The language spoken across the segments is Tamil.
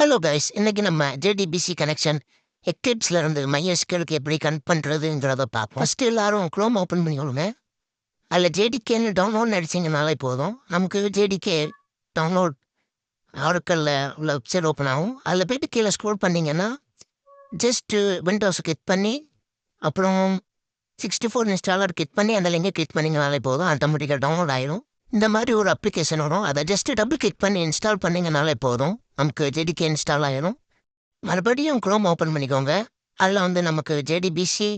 ஹலோ கைஸ், இன்னைக்கு நம்ம ஜேடிபிசி கனெக்ஷன் எக்லிப்ஸ்ல இருந்து MySQLக்கு எப்படி கனெக்ட் பண்றதுங்கிறத பார்ப்போம். ஃபர்ஸ்ட் எல்லாரும் குரோம் ஓப்பன் பண்ணிக்கோங்க. அதில் ஜேடிகேன்னு டவுன்லோட் அடிச்சிங்கனாலே போதும். நமக்கு ஜேடிகே டவுன்லோட் ஆர்க்கல்ல உள்ள வெப்சைட் ஓப்பன் ஆகும். அதில் போய்ட்டு கீழே ஸ்க்ரோல் பண்ணீங்கன்னா ஜஸ்ட் விண்டோஸை கிளிக் பண்ணி அப்புறம் 64 இன்ஸ்டாலர் கிளிக் பண்ணி அந்த லிங்கை கிளிக் பண்ணிங்கனாலே போதும். ஆட்டோமேட்டிக்காக டவுன்லோட் ஆயிடும். இந்த மாதிரி ஒரு அப்ளிகேஷன் வரும். அதை ஜஸ்ட் டபுள் கிளிக் பண்ணி இன்ஸ்டால் பண்ணிங்கனாலே போதும். நமக்கு ஜேடிகே இன்ஸ்டால் ஆயிடும். மறுபடியும் குரோம் ஓப்பன் பண்ணிக்கோங்க. அதில் வந்து நமக்கு ஜேடிபிசி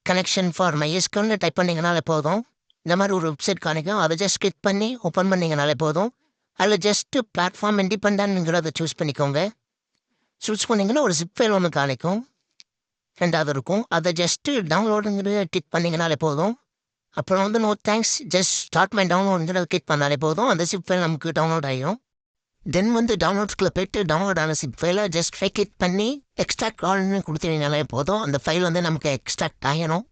கனெக்ஷன் ஃபார் MySQLன்னு டைப் பண்ணிங்கனாலே போதும். இந்த மாதிரி ஒரு வெப்சைட் காணிக்கும். அதை ஜஸ்ட் கிளிக் பண்ணி ஓப்பன் பண்ணிங்கனாலே போதும். அதில் ஜஸ்ட்டு பிளாட்ஃபார்ம் இண்டிபெண்டன்ட்ங்கிறத சூஸ் பண்ணிக்கோங்க. சூஸ் பண்ணிங்கன்னா ஒரு ஜிப் ஃபைல் ஒன்று காணிக்கும். ரெண்டாவது இருக்கும். அதை ஜஸ்ட்டு டவுன்லோடுங்கிறத கிளிக் பண்ணிங்கனாலே போதும். அப்புறம் வந்து no thanks just start my டவுன்லோடுங்கிறத கிளிக் பண்ணாலே போதும். அந்த ஜிப் ஃபைல் நமக்கு டவுன்லோட் ஆகிடும். தென் வந்து டவுன்லோட்ஸ்குள்ளே போய்ட்டு டவுன்லோட் ஆன ஜிப் ஃபைலை ஜஸ்ட் கிளிக் பண்ணி எக்ஸ்ட்ராக்ட் ஆல்னு கொடுத்தீங்கனாலே போதும். அந்த ஃபைல் வந்து நமக்கு எக்ஸ்ட்ராக்ட் ஆகிடும்.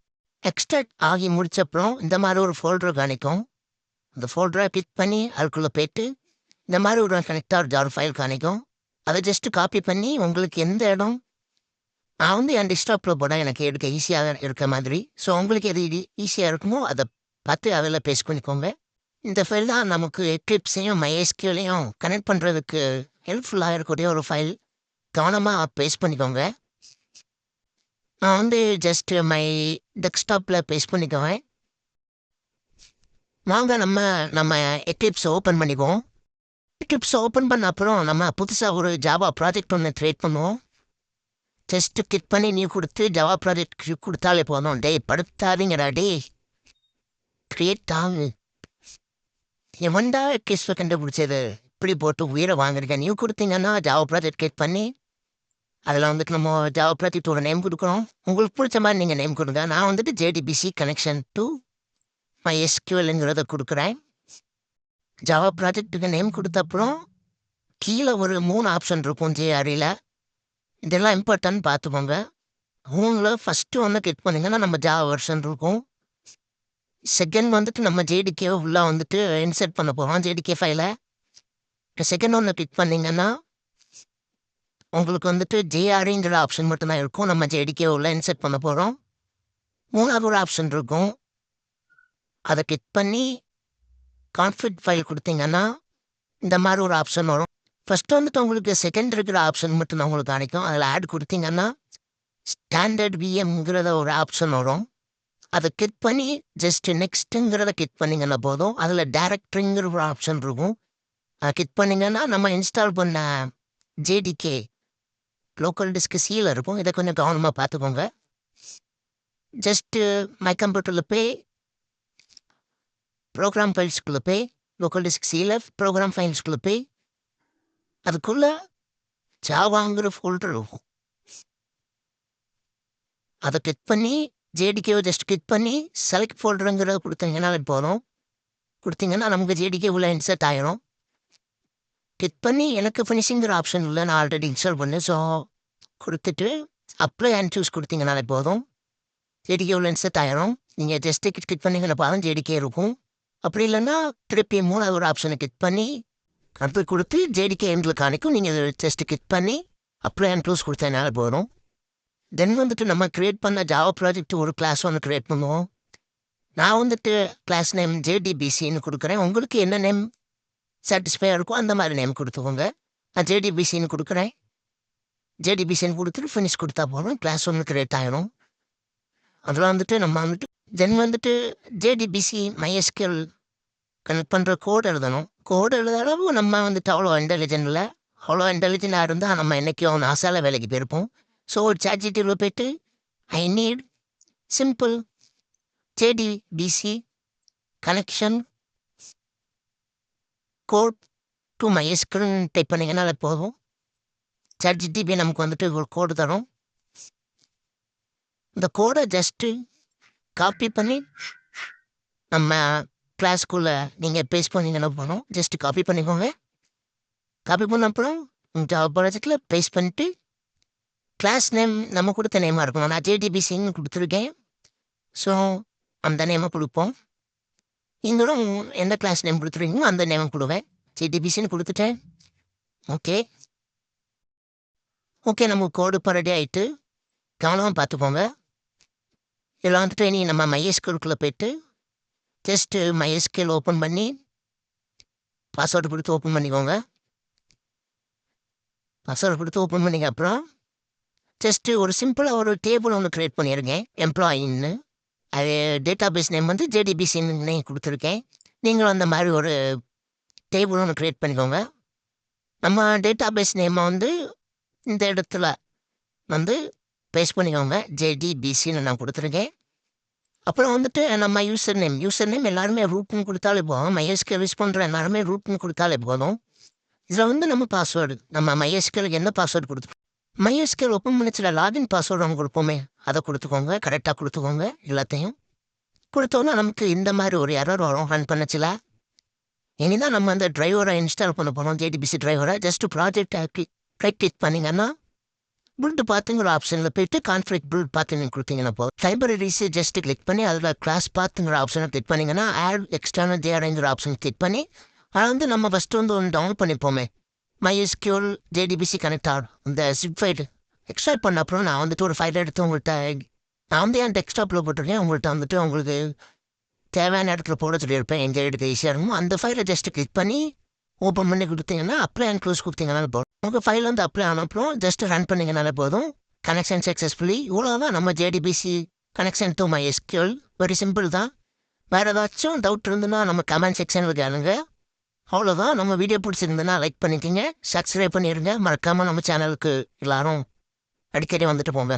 எக்ஸ்ட்ராக்ட் ஆகி முடிச்சப்புறம் இந்த மாதிரி ஒரு ஃபோல்டர் காணிக்கும். அந்த ஃபோல்டரை கிளிக் பண்ணி அதுக்குள்ளே போய்ட்டு இந்த மாதிரி ஒரு கனெக்டார் ஜார் ஃபைல் காணிக்கும். அதை ஜஸ்ட்டு காப்பி பண்ணி உங்களுக்கு எந்த இடம் நான் வந்து என் டெஸ்க்டாப்பில் போட எனக்கு எடுக்க ஈஸியாக இருக்க மாதிரி. ஸோ உங்களுக்கு எது ஈஸியாக இருக்குமோ அதை பார்த்து அதில் பேஸ்ட் பண்ணிக்கோங்க. இந்த ஃபைல் தான் நமக்கு எக்லிப்ஸையும் MySQLையும் கனெக்ட் பண்ணுறதுக்கு ஹெல்ப்ஃபுல்லாக இருக்கக்கூடிய ஒரு ஃபைல். கவனமாக பேஸ்ட் பண்ணிக்கோங்க. நான் வந்து ஜஸ்ட்டு டெஸ்க்டாப்பில் பேஸ்ட் பண்ணிக்குவேன். வாங்க நம்ம எக்லிப்ஸ் ஓப்பன் பண்ணிக்குவோம். எக்லிப்ஸ் ஓப்பன் பண்ண அப்புறம் நம்ம புதுசாக ஒரு ஜாவா ப்ராஜெக்ட் ஒன்று க்ரியேட் பண்ணுவோம். ஜஸ்ட்டு கிளிக் பண்ணி நீ கொடுத்து ஜாவா ப்ராஜெக்ட் கொடுத்தாலே போதும். டேய் படுத்தாதீங்கடா டேய், க்ரியேட் ஆகு. எவன்டா கிஸ்வை கண்டுபிடிச்சது இப்படி போட்டு உயிரை வாங்குறீங்க. நியூ கொடுத்தீங்கன்னா ஜாவா ப்ராஜெக்ட் கிளிக் பண்ணி அதில் வந்துட்டு நம்ம ஜாவா ப்ராஜெக்டோட நேம் கொடுக்குறோம். உங்களுக்கு பிடிச்ச மாதிரி நீங்கள் நேம் கொடுங்க. நான் வந்துட்டு ஜேடிபிசி கனெக்ஷன் டு MySQLங்கிறத கொடுக்குறேன். ஜாவா ப்ராஜெக்ட்டுக்கு நேம் கொடுத்த அப்புறம் கீழே ஒரு 3 ஆப்ஷன் இருக்கும் ஜேஆரியில். இதெல்லாம் இம்பார்ட்டன்ட் பார்த்துக்கோங்க. 3ல் ஃபஸ்ட்டு ஒன்று கிளிக் பண்ணிங்கன்னா நம்ம ஜாவா வெர்ஷன் இருக்கும். செகண்ட் வந்துட்டு நம்ம ஜேடிகே உள்ளே வந்துட்டு இன்சர்ட் பண்ண போகிறோம் ஜேடிகே ஃபைலை. செகண்ட் ஒன்று கிளிக் பண்ணிங்கன்னா உங்களுக்கு வந்துட்டு ஜேஆர்ங்கிற ஆப்ஷன் மட்டும்தான் இருக்கும். நம்ம ஜேடிகே உள்ள இன்சர்ட் பண்ண போகிறோம். 3வது ஒரு ஆப்ஷன் இருக்கும். அதை கிளிக் பண்ணி கான்ஃபிக் ஃபைல் கொடுத்தீங்கன்னா இந்த மாதிரி ஒரு ஆப்ஷன் வரும். ஃபஸ்ட்டு வந்துட்டு உங்களுக்கு செகண்ட் இருக்கிற ஆப்ஷன் மட்டும் தான் உங்களுக்கு காணிக்கும். அதில் ஆட் கொடுத்தீங்கன்னா ஸ்டாண்டர்ட் விஎம்ங்கிறத ஒரு ஆப்ஷன் வரும். அதை கிளிக் பண்ணி ஜஸ்ட் நெக்ஸ்ட்டுங்கிறத கிளிக் பண்ணிங்கன்னா போதும். அதில் டேரக்டரிங்கிற ஒரு ஆப்ஷன் இருக்கும். அதை கிளிக் பண்ணிங்கன்னா நம்ம இன்ஸ்டால் பண்ண ஜேடிகே லோக்கல் டிஸ்க் சீல இருக்கும். இதை கொஞ்சம் கவனமாக பார்த்துக்கோங்க. ஜஸ்ட்டு மை கம்ப்யூட்டரில் போய் ப்ரோக்ராம் ஃபைல்ஸ்குள்ளே போய் லோக்கல் டிஸ்க் சீல ப்ரோக்ராம் ஃபைல்ஸ்குள்ளே போய் அதுக்குள்ளே ஜாவாங்கிற ஃபோல்டர் இருக்கும். அதை கிளிக் பண்ணி ஜேடிகேவை ஜஸ்ட் கிளிக் பண்ணி செலக்ட் ஃபோல்டருங்கிறத கொடுத்தீங்கன்னா போதும். கொடுத்தீங்கன்னா நமக்கு ஜேடிகே உள்ள இன்சர்ட் ஆகிடும். கிளிக் பண்ணி எனக்கு ஃபினிஷிங்கிற ஆப்ஷன் இல்லை, நான் ஆல்ரெடி இன்ஸ்டால் பண்ணேன். ஸோ கொடுத்துட்டு அப்ளை அண்ட் சூஸ் கொடுத்தீங்கனாலே போதும். ஜேடிகே உள்ள இன்சர்ட் ஆகிடும். நீங்கள் ஜஸ்ட்டு கிளிக் பண்ணிங்கன்னா பாருங்க ஜேடிகே இருக்கும். அப்படி இல்லைன்னா திருப்பி 3வது ஒரு ஆப்ஷனை கிளிக் பண்ணி அடுத்து கொடுத்து ஜேடிகே எண்டில் காணிக்கும். நீங்கள் ஜஸ்ட்டு கிளிக் பண்ணி அப்ளை அண்ட் சூஸ் கொடுத்ததுனால போதும். தென் வந்துட்டு நம்ம க்ரியேட் பண்ண ஜாவா ப்ராஜெக்ட் ஒரு கிளாஸ் ஒன்று க்ரியேட் பண்ணுவோம். நான் வந்துட்டு கிளாஸ் நேம் ஜேடிபிசின்னு கொடுக்குறேன். உங்களுக்கு என்ன நேம் சாட்டிஸ்ஃபையாக இருக்கோ அந்த மாதிரி நேம் கொடுத்துக்கோங்க. நான் ஜேடிபிசின்னு கொடுக்குறேன். ஜேடிபிசின்னு கொடுத்துட்டு ஃபினிஷ் கொடுத்தா போதும். கிளாஸ் ஒன்று க்ரியேட் ஆகிடும். அதில் வந்துட்டு நம்ம வந்துட்டு தென் வந்துட்டு ஜேடிபிசி MySQL கனெக்ட் பண்ணுற கோட் எழுதணும். கோட் எழுத அளவு நம்ம வந்துட்டு அவ்வளோ இன்டெலிஜென்டாக இருந்தால் நம்ம என்றைக்கும் நாசால வேலைக்கு போயிருப்போம். ஸோ சாட்ஜிடியில் போய்ட்டு I need simple JDBC connection code to MySQLன்னு டைப் பண்ணிங்கன்னா போதும். சாட்ஜிடிபி நமக்கு வந்துட்டு ஒரு கோடு தரும். இந்த கோடை ஜஸ்ட்டு காப்பி பண்ணி நம்ம கிளாஸ்க்குள்ளே நீங்கள் பேஸ்ட் பண்ணிங்கன்னா போதும். ஜஸ்ட்டு காப்பி பண்ணிக்கோங்க. காப்பி பண்ண அப்புறம் ஜாவா ப்ராஜெக்டில் பேஸ்ட் பண்ணிட்டு கிளாஸ் நேம் நம்ம கொடுத்த நேமாக இருக்கணும். நான் ஜேடிபிசின்னு கொடுத்துருக்கேன். ஸோ அந்த நேமை கொடுப்போம். நீங்களும் எந்த கிளாஸ் நேம் கொடுத்துருக்கீங்களோ அந்த நேம் கொடுவேன். ஜேடிபிசின்னு கொடுத்துட்டேன். ஓகே. ஓகே, நம்ம கோடு இப்போ ரெடி ஆகிட்டு கவனமாக பார்த்துக்கோங்க. இதில் வந்துட்டு இனி நம்ம MySQLக்குள்ளே போய்ட்டு ஜஸ்ட்டு MySQL ஓப்பன் பண்ணி பாஸ்வேர்டு கொடுத்து ஓப்பன் பண்ணிக்கோங்க. பாஸ்வேர்டு கொடுத்து ஓப்பன் பண்ணிங்க அப்புறம் ஜஸ்ட்டு ஒரு சிம்பிளாக ஒரு டேபிள் ஒன்று க்ரியேட் பண்ணிடுங்க, எம்ப்ளாயின்னு. அது டேட்டா பேஸ் நேம் வந்து JDBCன்னு கொடுத்துருக்கேன். நீங்களும் அந்த மாதிரி ஒரு டேபிள் ஒன்று க்ரியேட் பண்ணிக்கோங்க. நம்ம டேட்டா பேஸ் நேமை வந்து இந்த இடத்துல வந்து பேஸ்ட் பண்ணிக்கோங்க. JDBCன்னு நான் கொடுத்துருக்கேன். அப்புறம் வந்துட்டு நம்ம யூசர் நேம் எல்லாருமே ரூட்னு கொடுத்தாலே போதும். MySQL யூஸ் பண்ணுற எல்லாருமே ரூட்னு கொடுத்தாலே போதும். இதில் வந்து நம்ம பாஸ்வேர்டு நம்ம MySQLக்கு என்ன பாஸ்வேர்டு கொடுத்துருக்கோம், MySQL ஓப்பன் பண்ணிச்சில லாகின் பாஸ்வேர்டு அவங்க கொடுப்போமே அதை கொடுத்துக்கோங்க. கரெக்டாக கொடுத்துக்கோங்க. எல்லாத்தையும் கொடுத்தோன்னா நமக்கு இந்த மாதிரி ஒரு எரர் வரும் ரன் பண்ணச்சில. இனிதான் நம்ம அந்த டிரைவரை இன்ஸ்டால் பண்ண போகிறோம், JDBC டிரைவரை. ஜஸ்ட்டு ப்ராஜெக்ட் கிளிக் பண்ணிங்கன்னா பில்டு பார்த்துங்கிற ஆப்ஷனில் போய்ட்டு கான்ஃபிக் பில்ட் பார்த்து கொடுத்தீங்கன்னா போதும். லைப்ரரிஸு ஜஸ்ட்டு கிளிக் பண்ணி அதில் கிளாஸ் பார்த்துங்கிற ஆப்ஷனை கிளிக் பண்ணிங்கன்னா ஆட் எக்ஸ்டர்னல் ஜேஆர்ங்கிற ஆப்ஷன் கிளிக் பண்ணி அதை வந்து நம்ம ஃபஸ்ட்டு வந்து ஒன்று டவுன்லோட் பண்ணிப்போமே, MySQL JDBC கனெக்ட் இந்த ஜிப் ஃபைல் எக்ஸ்ட்ராக்ட் பண்ண அப்புறம் நான் வந்துட்டு ஒரு ஃபைல் எடுத்து உங்கள்கிட்ட நான் வந்து என் டெஸ்க்டாப்பில் போட்டிருக்கேன். உங்கள்கிட்ட வந்துட்டு உங்களுக்கு தேவையான இடத்துல போட சொல்லியிருப்பேன், எங்கே எடுக்க ஈஸியாக இருக்கும். அந்த ஃபைலை ஜஸ்ட்டு கிளிக் பண்ணி ஓப்பன் பண்ணி கொடுத்தீங்கன்னா அப்ளை அண்ட் க்ளோஸ் கொடுத்தீங்கனால போதும். உங்கள் ஃபைல் வந்து அப்ளை ஆன அப்புறம் ஜஸ்ட்டு ரன் பண்ணிங்கனாலே போதும். Connection successfully. இவ்வளோதான் நம்ம JDBC connection to MySQL. Very simple தான். வேறு ஏதாச்சும் டவுட் இருந்துன்னா நம்ம கமெண்ட் செக்ஷனில் கேளுங்க. அவ்வளோதான். நம்ம வீடியோ பிடிச்சிருந்துன்னா லைக் பண்ணிக்கோங்க, சப்ஸ்கிரைப் பண்ணிடுங்க. மறக்காமல் நம்ம சேனலுக்கு எல்லோரும் அடிக்கடி வந்துட்டு போங்க.